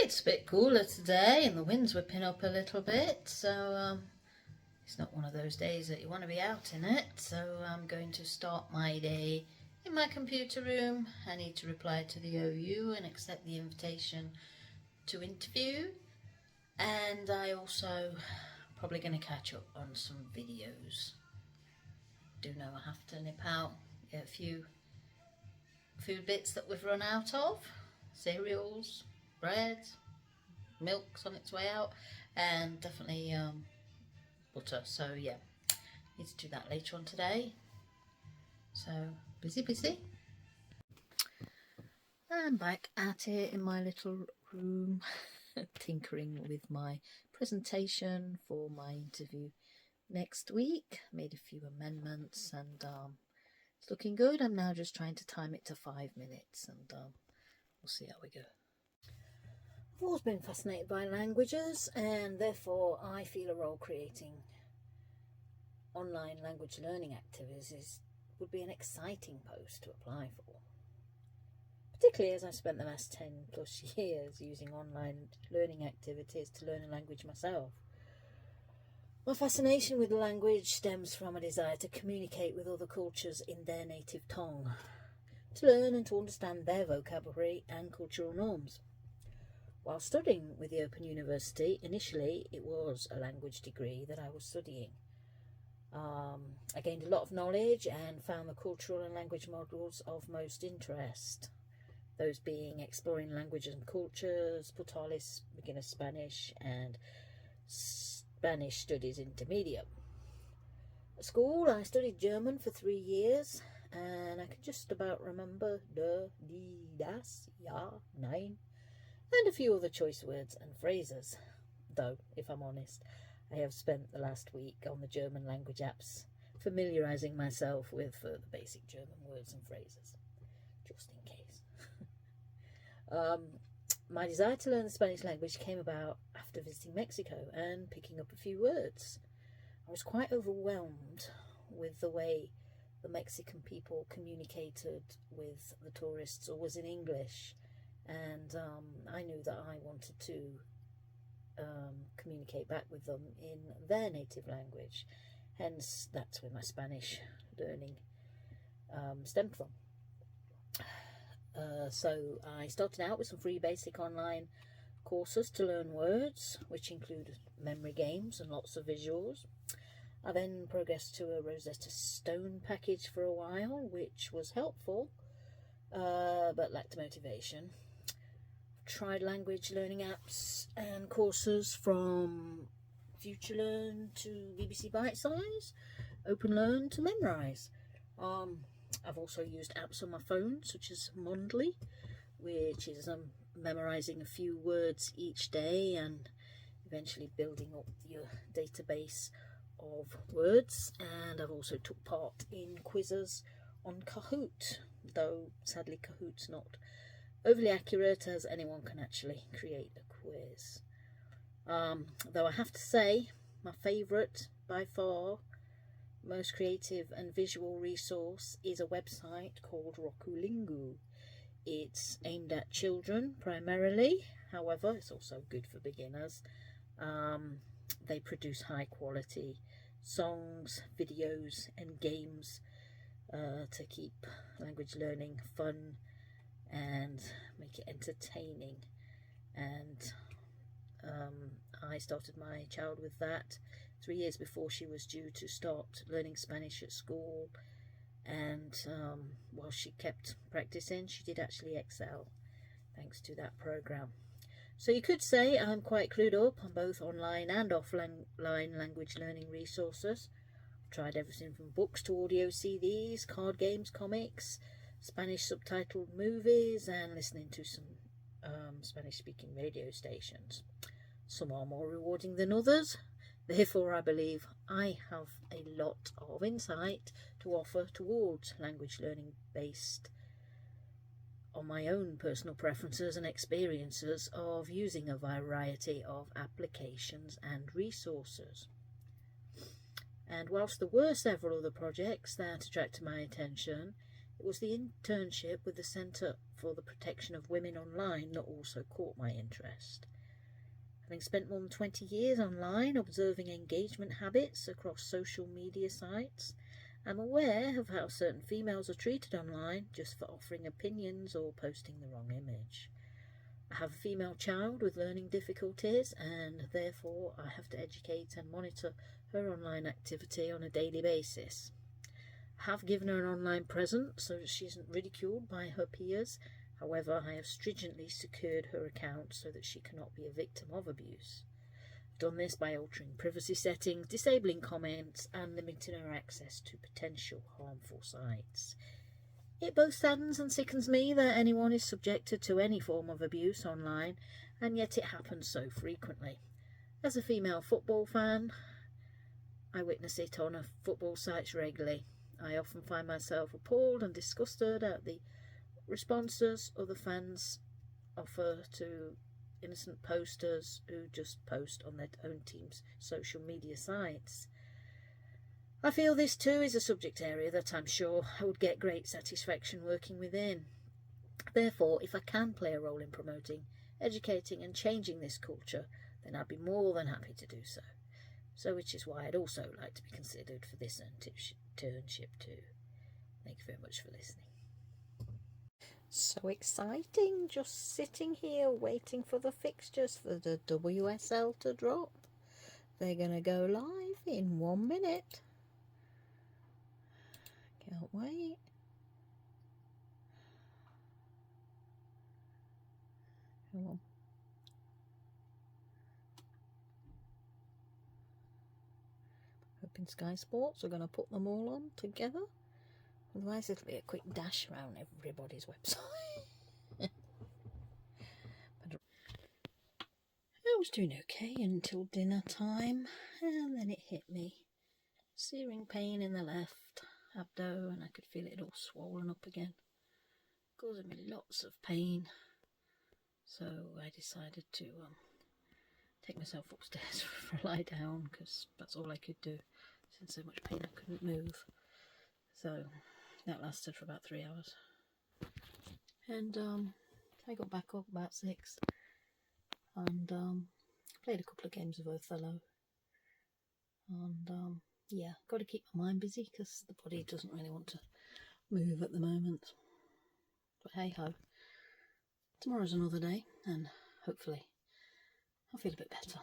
It's a bit cooler today and the wind's whipping up a little bit, so it's not one of those days that you want to be out in it. So I'm going to start my day in my computer room. I need to reply to the OU and accept the invitation to interview, and I also probably going to catch up on some videos. Do know I have to nip out, get a few food bits that we've run out of, cereals, bread, milk's on its way out, and definitely butter. So yeah, need to do that later on today. So busy. I'm back at it in my little room tinkering with my presentation for my interview next week. Made a few amendments and it's looking good. I'm now just trying to time it to 5 minutes, and we'll see how we go. I've always been fascinated by languages, and therefore I feel a role creating online language learning activities would be an exciting post to apply for. Particularly as I've spent the last 10 plus years using online learning activities to learn a language myself. My fascination with language stems from a desire to communicate with other cultures in their native tongue, to learn and to understand their vocabulary and cultural norms. While studying with the Open University, initially it was a language degree that I was studying. I gained a lot of knowledge and found the cultural and language models of most interest. Those being exploring languages and cultures, Portales Beginner Spanish, and Spanish Studies Intermediate. At school I studied German for 3 years, and I can just about remember de, die, das, ja, nein, and a few other choice words and phrases. Though, if I'm honest, I have spent the last week on the German language apps familiarising myself with further basic German words and phrases, just in case. My desire to learn the Spanish language came about after visiting Mexico and picking up a few words. I was quite overwhelmed with the way the Mexican people communicated with the tourists, always in English, and I knew that I wanted to communicate back with them in their native language. Hence, that's where my Spanish learning stemmed from. So I started out with some free basic online courses to learn words, which include memory games and lots of visuals. I then progressed to a Rosetta Stone package for a while, which was helpful, but lacked motivation. Tried language learning apps and courses from FutureLearn to BBC Bitesize, OpenLearn to Memrise. I've also used apps on my phone, such as Mondly, which is memorising a few words each day and eventually building up your database of words. And I've also took part in quizzes on Kahoot, though sadly Kahoot's not overly accurate, as anyone can actually create a quiz. Though I have to say, my favourite by far, most creative and visual resource is a website called Rokulingu. It's aimed at children primarily, however it's also good for beginners. They produce high quality songs, videos and games to keep language learning fun and make it entertaining. And I started my child with that 3 years before she was due to start learning Spanish at school, and while she kept practicing, she did actually excel thanks to that program. So you could say I'm quite clued up on both online and offline language learning resources. I've tried everything from books to audio CDs, card games, comics, Spanish subtitled movies, and listening to some Spanish speaking radio stations. Some are more rewarding than others. Therefore, I believe I have a lot of insight to offer towards language learning based on my own personal preferences and experiences of using a variety of applications and resources. And whilst there were several other projects that attracted my attention, it was the internship with the Centre for the protection of women online that also caught my interest. Having spent more than 20 years online observing engagement habits across social media sites, I'm aware of how certain females are treated online just for offering opinions or posting the wrong image. I have a female child with learning difficulties, and therefore I have to educate and monitor her online activity on a daily basis. I have given her an online presence so that she isn't ridiculed by her peers. However, I have stringently secured her account so that she cannot be a victim of abuse. I've done this by altering privacy settings, disabling comments, and limiting her access to potential harmful sites. It both saddens and sickens me that anyone is subjected to any form of abuse online, and yet it happens so frequently. As a female football fan, I witness it on football sites regularly. I often find myself appalled and disgusted at the responses other fans offer to innocent posters who just post on their own team's social media sites. I feel this too is a subject area that I'm sure I would get great satisfaction working within. Therefore, if I can play a role in promoting, educating and changing this culture, then I'd be more than happy to do so. So which is why I'd also like to be considered for this internship too. Thank you very much for listening. So exciting, just sitting here waiting for the fixtures for the WSL to drop. They're going to go live in 1 minute. Can't wait. Come on. Hoping Sky Sports are going to put them all on together. Otherwise it'll be a quick dash around everybody's website. But I was doing okay until dinner time, and then it hit me. Searing pain in the left abdo, and I could feel it all swollen up again, causing me lots of pain. So I decided to take myself upstairs for a lie down, because that's all I could do. Since so much pain I couldn't move. So that lasted for about 3 hours. And I got back up about 6 and played a couple of games of Othello. And yeah, got to keep my mind busy because the body doesn't really want to move at the moment. But hey ho, tomorrow's another day, and hopefully I'll feel a bit better.